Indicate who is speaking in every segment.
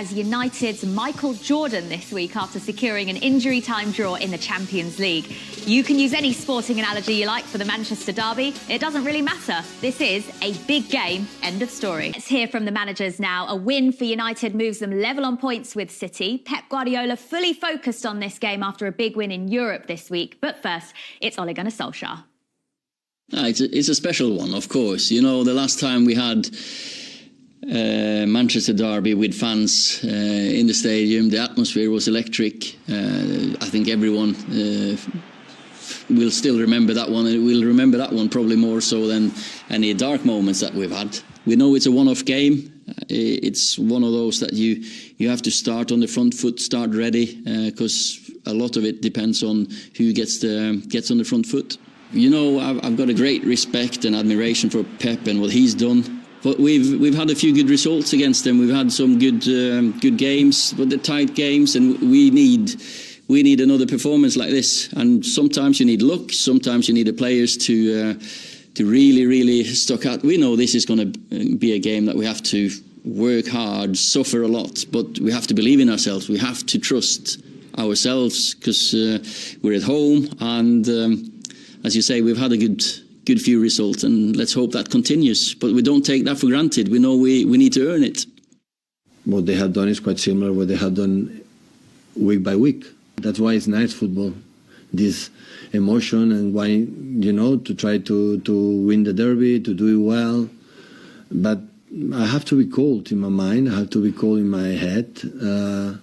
Speaker 1: as United's Michael Jordan this week after securing an injury-time draw in the Champions League. You can use any sporting analogy you like for the Manchester derby. It doesn't really matter. This is a big game. End of story. Let's hear from the managers now. A win for United moves them level on points with City. Pep Guardiola fully focused on this game after a big win in Europe this week. But first, it's Ole Gunnar Solskjaer.
Speaker 2: It's a special one, of course. You know, the last time we had Manchester derby with fans in the stadium, the atmosphere was electric. I think everyone will still remember that one, and will remember that one probably more so than any dark moments that we've had. We know it's a one-off game. It's one of those that you have to start on the front foot, start ready, because a lot of it depends on who gets on the front foot. You know, I've got a great respect and admiration for Pep and what he's done. But we've had a few good results against them. We've had some good games, but they're tight games, and we need another performance like this. And sometimes you need luck. Sometimes you need the players to really stock out. We know this is going to be a game that we have to work hard, suffer a lot, but we have to believe in ourselves. We have to trust ourselves because we're at home, and as you say, we've had a good few results, and let's hope that continues. But we don't take that for granted. We know we need to earn it.
Speaker 3: What they have done is quite similar to what they have done week by week. That's why it's nice football, this emotion, and why, you know, to try to win the derby, to do it well. But I have to be cold in my mind, I have to be cold in my head, to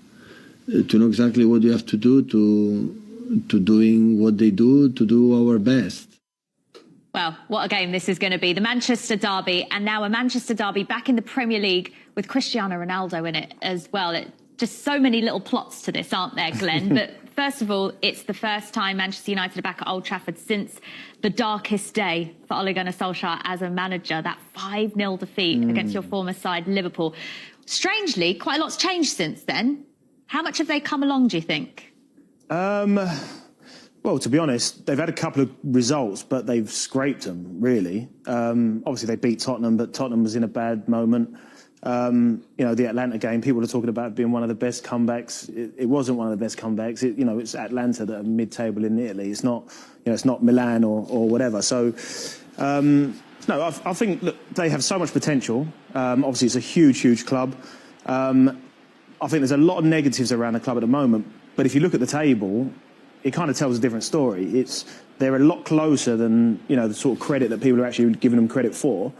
Speaker 3: know exactly what you have to do to doing what they do, to do our best.
Speaker 1: Well, what a game this is going to be. The Manchester derby, and now a Manchester derby back in the Premier League with Cristiano Ronaldo in it as well. Just so many little plots to this, aren't there, Glenn? But first of all, it's the first time Manchester United are back at Old Trafford since the darkest day for Ole Gunnar Solskjaer as a manager, that 5-0 defeat against your former side, Liverpool. Strangely, quite a lot's changed since then. How much have they come along, do you think?
Speaker 4: Well, to be honest, they've had a couple of results, but they've scraped them, really. Obviously, they beat Tottenham, but Tottenham was in a bad moment. You know, the Atlanta game, people are talking about it being one of the best comebacks. It wasn't one of the best comebacks. You know, it's Atlanta that are mid-table in Italy. It's not, you know, it's not Milan or whatever. So, no, I think, look, they have so much potential. Obviously, it's a huge club. I think there's a lot of negatives around the club at the moment. But if you look at the table, it kind of tells a different story. They're a lot closer than, you know, the sort of credit that people are actually giving them credit for.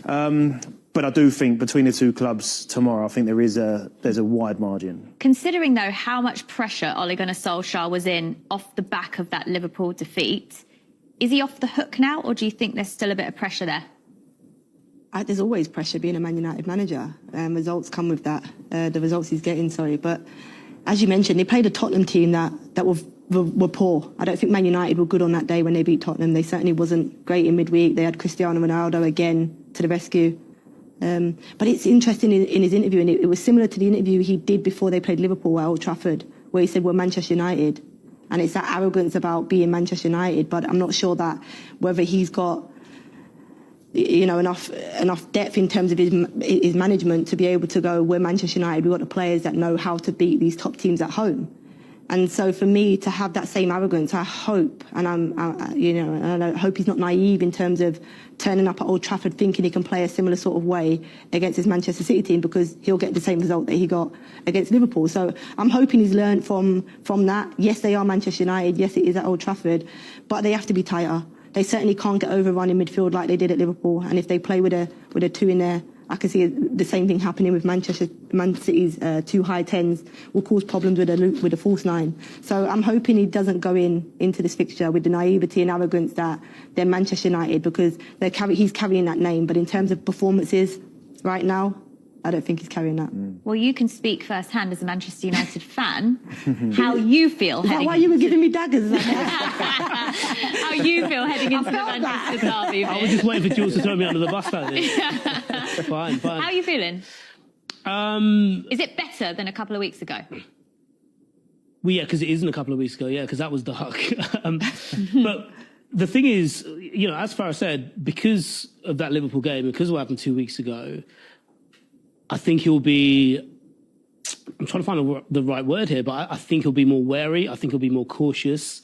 Speaker 4: But I do think between the two clubs tomorrow, I think there's a wide margin.
Speaker 1: Considering, though, how much pressure Ole Gunnar Solskjaer was in off the back of that Liverpool defeat, is he off the hook now, or do you think there's still a bit of pressure there?
Speaker 5: There's always pressure being a Man United manager. Results come with that, the results he's getting, sorry. But as you mentioned, they played a Tottenham team that were poor. I don't think Man United were good on that day when they beat Tottenham. They certainly wasn't great in midweek. They had Cristiano Ronaldo again to the rescue. But it's interesting in his interview, and it was similar to the interview he did before they played Liverpool at Old Trafford, where he said, we're Manchester United. And it's that arrogance about being Manchester United, but I'm not sure that whether he's got, you know, enough depth in terms of his management to be able to go, we're Manchester United, we've got the players that know how to beat these top teams at home. And so for me to have that same arrogance, I hope, and I hope he's not naive in terms of turning up at Old Trafford thinking he can play a similar sort of way against his Manchester City team, because he'll get the same result that he got against Liverpool. So I'm hoping he's learned from that. Yes, they are Manchester United. Yes, it is at Old Trafford, but they have to be tighter. They certainly can't get overrun in midfield like they did at Liverpool. And if they play with a two in there, I can see the same thing happening with Man City's two high tens will cause problems with a false nine. So I'm hoping he doesn't go into this fixture with the naivety and arrogance that they're Manchester United, because he's carrying that name. But in terms of performances right now, I don't think he's carrying that.
Speaker 1: Well, you can speak firsthand as a Manchester United fan. How you feel
Speaker 5: Is
Speaker 1: heading?
Speaker 5: that why you were giving me daggers?
Speaker 1: How you feel heading into the Manchester derby?
Speaker 6: I was just waiting for Jules to throw me under the bus like this. Fine.
Speaker 1: How are you feeling? Is it better than a couple of weeks ago?
Speaker 6: Well, yeah, because it isn't a couple of weeks ago. Yeah, because that was dark. But the thing is, you know, as Farah said, because of that Liverpool game, because of what happened 2 weeks ago, I think he'll be I'm trying to find the right word here, but I think he'll be more wary. I think he'll be more cautious.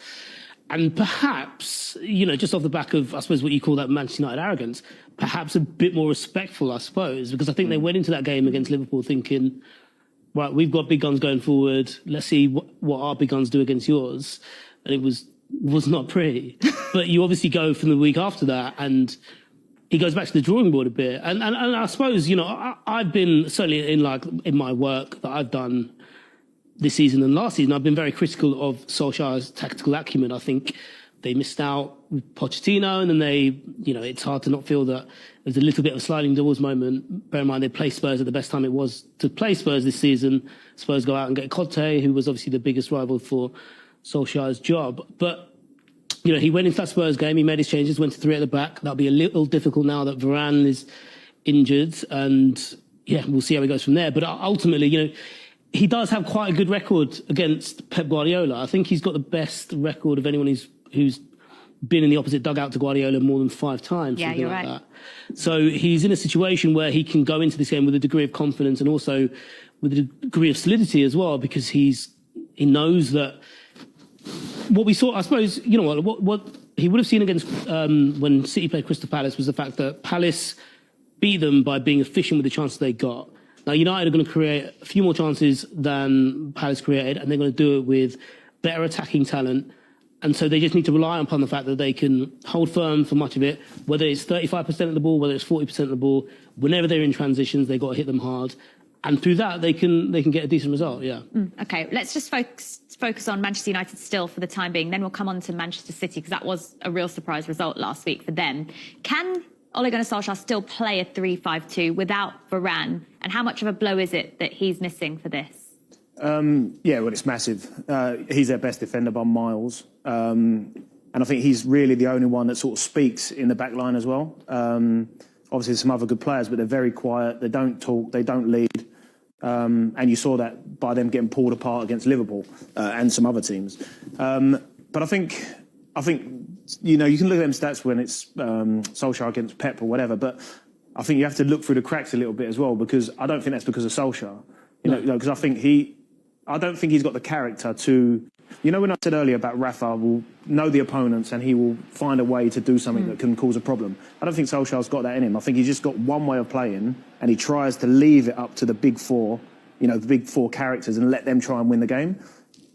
Speaker 6: And perhaps, just off the back of, I suppose, what you call that Manchester United arrogance, perhaps a bit more respectful, I suppose, because I think they went into that game against Liverpool thinking, right, we've got big guns going forward. Let's see what our big guns do against yours. And it was not pretty. But you obviously go from the week after that and he goes back to the drawing board a bit. And I suppose, I've been, certainly in my work that I've done this season and last season, I've been very critical of Solskjaer's tactical acumen. I think they missed out with Pochettino, and then it's hard to not feel that there's a little bit of a sliding doors moment. Bear in mind, they play Spurs at the best time it was to play Spurs this season. Spurs go out and get Conte, who was obviously the biggest rival for Solskjaer's job. But, he went into that Spurs game, he made his changes, went to 3 at the back. That'll be a little difficult now that Varane is injured. And, we'll see how he goes from there. But ultimately, he does have quite a good record against Pep Guardiola. I think he's got the best record of anyone who's been in the opposite dugout to Guardiola more than 5 times.
Speaker 1: Yeah, you're right.
Speaker 6: That. So he's in a situation where he can go into this game with a degree of confidence and also with a degree of solidity as well, because he knows that what we saw, I suppose, what he would have seen against when City played Crystal Palace was the fact that Palace beat them by being efficient with the chances they got. Now, United are going to create a few more chances than Palace created, and they're going to do it with better attacking talent. And so they just need to rely upon the fact that they can hold firm for much of it, whether it's 35% of the ball, whether it's 40% of the ball. Whenever they're in transitions, they've got to hit them hard. And through that, they can get a decent result, yeah.
Speaker 1: Okay, let's just focus on Manchester United still for the time being. Then we'll come on to Manchester City, because that was a real surprise result last week for them. Can Ole Gunnar Solskjaer still play a 3-5-2 without Varane? And how much of a blow is it that he's missing for this?
Speaker 4: Well, it's massive. He's their best defender by miles. And I think he's really the only one that sort of speaks in the back line as well. Obviously, there's some other good players, but they're very quiet. They don't talk. They don't lead. And you saw that by them getting pulled apart against Liverpool and some other teams. But I think you can look at them stats when it's Solskjaer against Pep or whatever, but I think you have to look through the cracks a little bit as well, because I don't think that's because of Solskjaer. Because I don't think he's got the character to, when I said earlier about Rafa will know the opponents and he will find a way to do something that can cause a problem. I don't think Solskjaer's got that in him. I think he's just got one way of playing, and he tries to leave it up to the big 4, the big 4 characters, and let them try and win the game.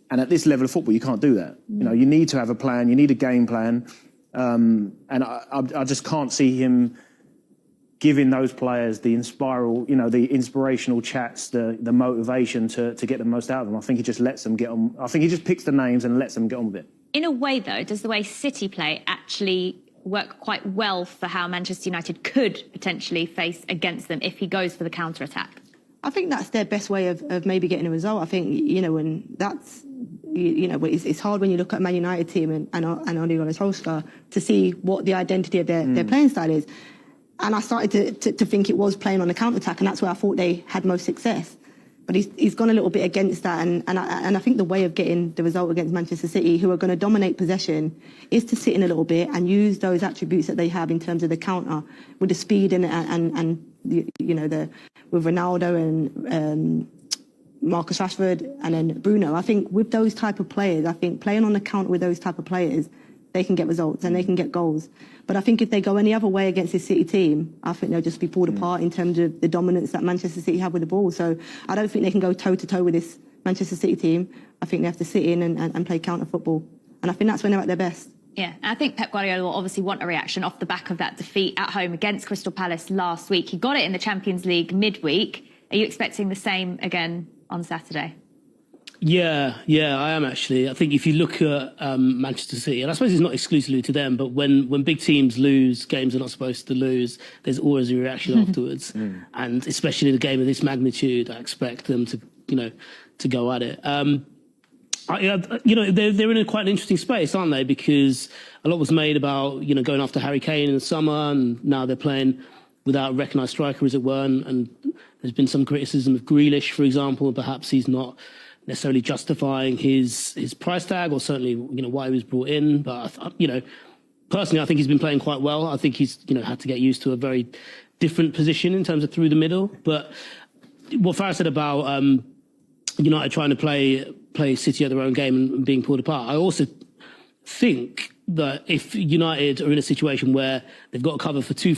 Speaker 4: And at this level of football, you can't do that. You need to have a plan. You need a game plan. And I just can't see him giving those players the inspirational chats, the motivation to get the most out of them. I think he just lets them get on. I think he just picks the names and lets them get on with it.
Speaker 1: In a way, though, does the way City play actually work quite well for how Manchester United could potentially face against them if he goes for the counter-attack?
Speaker 5: I think that's their best way of maybe getting a result. I think, when that's, it's hard when you look at a Man United team and Ole Gunnar Solskjaer to see what the identity of their playing style is. And I started to think it was playing on the counter-attack, and that's where I thought they had most success. But he's gone a little bit against that, and I think the way of getting the result against Manchester City, who are going to dominate possession, is to sit in a little bit and use those attributes that they have in terms of the counter, with the speed and with Ronaldo and Marcus Rashford and then Bruno. I think with those type of players, playing on the counter with those type of players, they can get results and they can get goals. But I think if they go any other way against this City team, I think they'll just be pulled apart in terms of the dominance that Manchester City have with the ball. So I don't think they can go toe-to-toe with this Manchester City team. I think they have to sit in and play counter football. And I think that's when they're at their best.
Speaker 1: Yeah, and I think Pep Guardiola will obviously want a reaction off the back of that defeat at home against Crystal Palace last week. He got it in the Champions League midweek. Are you expecting the same again on Saturday?
Speaker 6: Yeah, I am actually. I think if you look at Manchester City, and I suppose it's not exclusively to them, but when big teams lose games they're not supposed to lose, there's always a reaction afterwards. And especially in a game of this magnitude, I expect them to go at it. They're in quite an interesting space, aren't they? Because a lot was made about going after Harry Kane in the summer, and now they're playing without a recognised striker, as it were. And there's been some criticism of Grealish, for example, and perhaps he's not necessarily justifying his price tag, or certainly why he was brought in. But personally, I think he's been playing quite well. I think he's had to get used to a very different position in terms of through the middle. But what Farah said about United trying to play City at their own game and being pulled apart. I also think that if United are in a situation where they've got to cover for two of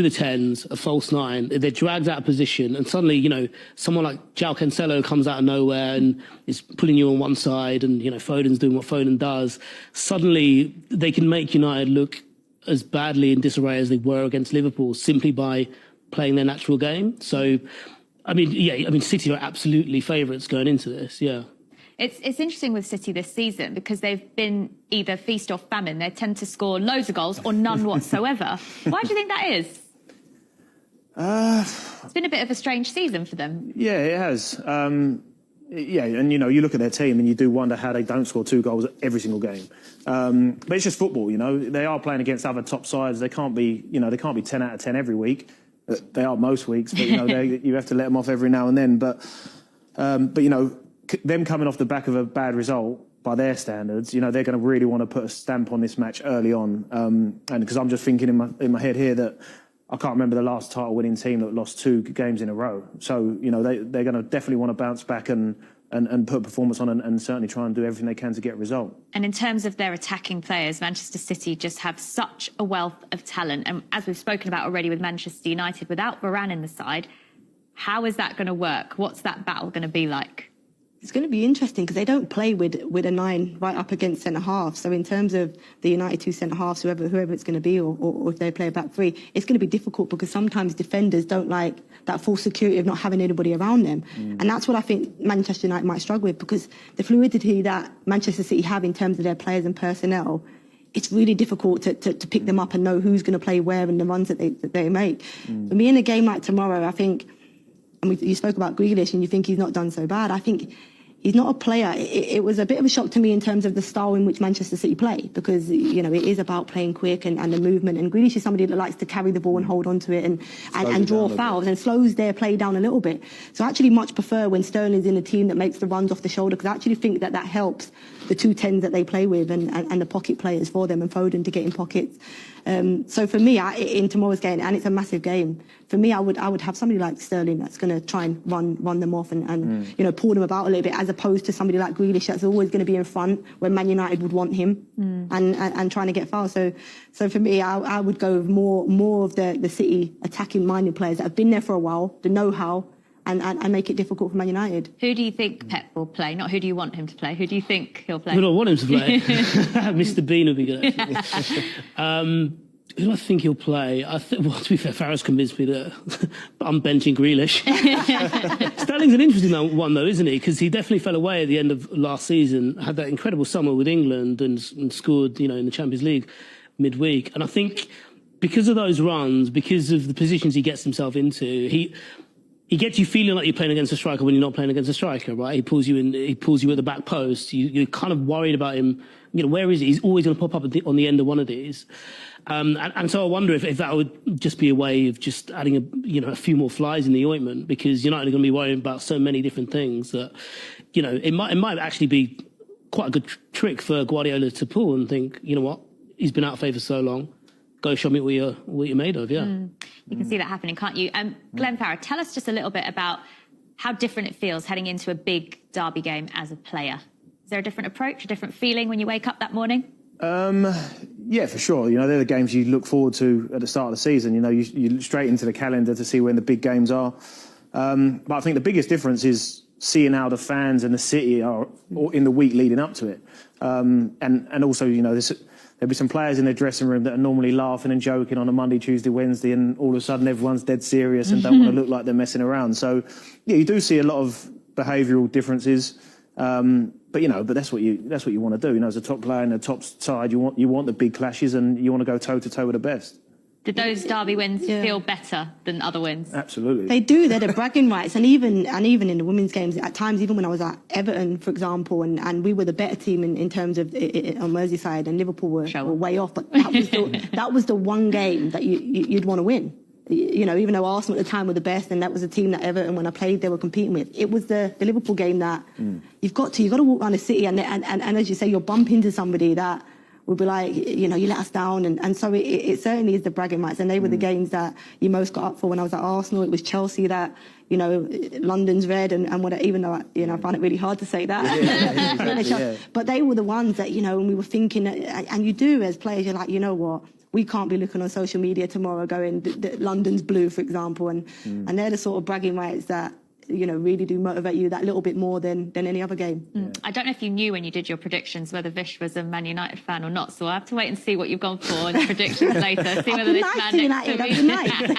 Speaker 6: the 10s, a false 9, they're dragged out of position, and suddenly, someone like João Cancelo comes out of nowhere and is pulling you on one side, and, Foden's doing what Foden does, suddenly they can make United look as badly in disarray as they were against Liverpool simply by playing their natural game. So, City are absolutely favourites going into this, yeah.
Speaker 1: It's interesting with City this season because they've been either feast or famine. They tend to score loads of goals or none whatsoever. Why do you think that is? It's been a bit of a strange season for them.
Speaker 4: Yeah, it has. And you look at their team and you do wonder how they don't score 2 goals every single game. But it's just football, They are playing against other top sides. They can't be 10 out of 10 every week. They are most weeks, but you have to let them off every now and then. But them coming off the back of a bad result by their standards, they're going to really want to put a stamp on this match early on. And because I'm just thinking in my head here that I can't remember the last title-winning team that lost 2 games in a row. So, they're going to definitely want to bounce back and put a performance on and certainly try and do everything they can to get a result.
Speaker 1: And in terms of their attacking players, Manchester City just have such a wealth of talent. And as we've spoken about already with Manchester United, without Varane in the side, how is that going to work? What's that battle going to be like?
Speaker 5: It's going to be interesting because they don't play with a 9 right up against centre-half. So in terms of the United 2 centre-halves, whoever it's going to be, or if they play a back 3, it's going to be difficult because sometimes defenders don't like that full security of not having anybody around them. And that's what I think Manchester United might struggle with, because the fluidity that Manchester City have in terms of their players and personnel, it's really difficult to pick them up and know who's going to play where and the runs that they make. For me, in a game like tomorrow, I think, and you spoke about Grealish and you think he's not done so bad, I think he's not a player. It was a bit of a shock to me in terms of the style in which Manchester City play, because, it is about playing quick and the movement. And Grealish is somebody that likes to carry the ball and hold on to it and draw fouls and slows their play down a little bit. So I actually much prefer when Sterling's in a team that makes the runs off the shoulder, because I actually think that helps the 2 10s that they play with and the pocket players for them and Foden to get in pockets. So for me, in tomorrow's game, and it's a massive game, for me, I would have somebody like Sterling that's going to try and run them off and pull them about a little bit, as opposed to somebody like Grealish that's always going to be in front when Man United would want him and trying to get fouls. So for me, I would go with more of the City attacking-minded players that have been there for a while, the know-how, and make it difficult for Man United.
Speaker 1: Who do you think Pep will play? Not who do you want him to play. Who do you think he'll play?
Speaker 6: Who do I want him to play? Mr. Bean would be good, actually. Who do I think he'll play? To be fair, Farah's convinced me that I'm benching Grealish. Sterling's an interesting one, though, isn't he? Because he definitely fell away at the end of last season, had that incredible summer with England and scored, in the Champions League midweek. And I think because of those runs, because of the positions he gets himself into, he gets you feeling like you're playing against a striker when you're not playing against a striker, right? He pulls you in. He pulls you at the back post. You're kind of worried about him. Where is he? He's always going to pop up on the end of one of these. And so I wonder if that would just be a way of just adding a few more flies in the ointment, because United are going to be worrying about so many different things that it might actually be quite a good trick for Guardiola to pull and think, you know what, he's been out of favour so long. Go show me what you're made of, yeah.
Speaker 1: You can see that happening, can't you? Glenn Farah, tell us just a little bit about how different it feels heading into a big derby game as a player. Is there a different approach, a different feeling when you wake up that morning?
Speaker 4: Yeah, for sure. They're the games you look forward to at the start of the season. You look straight into the calendar to see when the big games are. But I think the biggest difference is seeing how the fans and the city are in the week leading up to it. And also, there'll be some players in the dressing room that are normally laughing and joking on a Monday, Tuesday, Wednesday, and all of a sudden everyone's dead serious and don't want to look like they're messing around. So, yeah, you do see a lot of behavioural differences. But that's what you want to do. As a top player in the top side, you want the big clashes and you want to go toe to toe with the best.
Speaker 1: Did those derby wins feel better than other wins?
Speaker 4: Absolutely.
Speaker 5: They do. They're the bragging rights. And even in the women's games, at times, even when I was at Everton, for example, and we were the better team in terms of on Merseyside, and Liverpool were way off. But that was the one game that you'd want to win. Even though Arsenal at the time were the best, and that was a team that Everton, when I played, they were competing with. It was the Liverpool game that you've got to walk around the city, and as you say, you'll bump into somebody that would be like, you know, you let us down. And so it certainly is the bragging rights. And they were the games that you most got up for. When I was at Arsenal, it was Chelsea that, you know, London's red and whatever, even though, you know, I find it really hard to say that.
Speaker 4: Yeah.
Speaker 5: But they were the ones that, you know, when we were thinking, and you do as players, you're like, you know what? We can't be looking on social media tomorrow going, London's blue, for example. And they're the sort of bragging rights that, you know, really do motivate you that little bit more than any other game.
Speaker 1: I don't know if you knew when you did your predictions whether Vish was a Man United fan or not, so I'll have to wait and see what you've gone for in the predictions later. See whether this man next to me.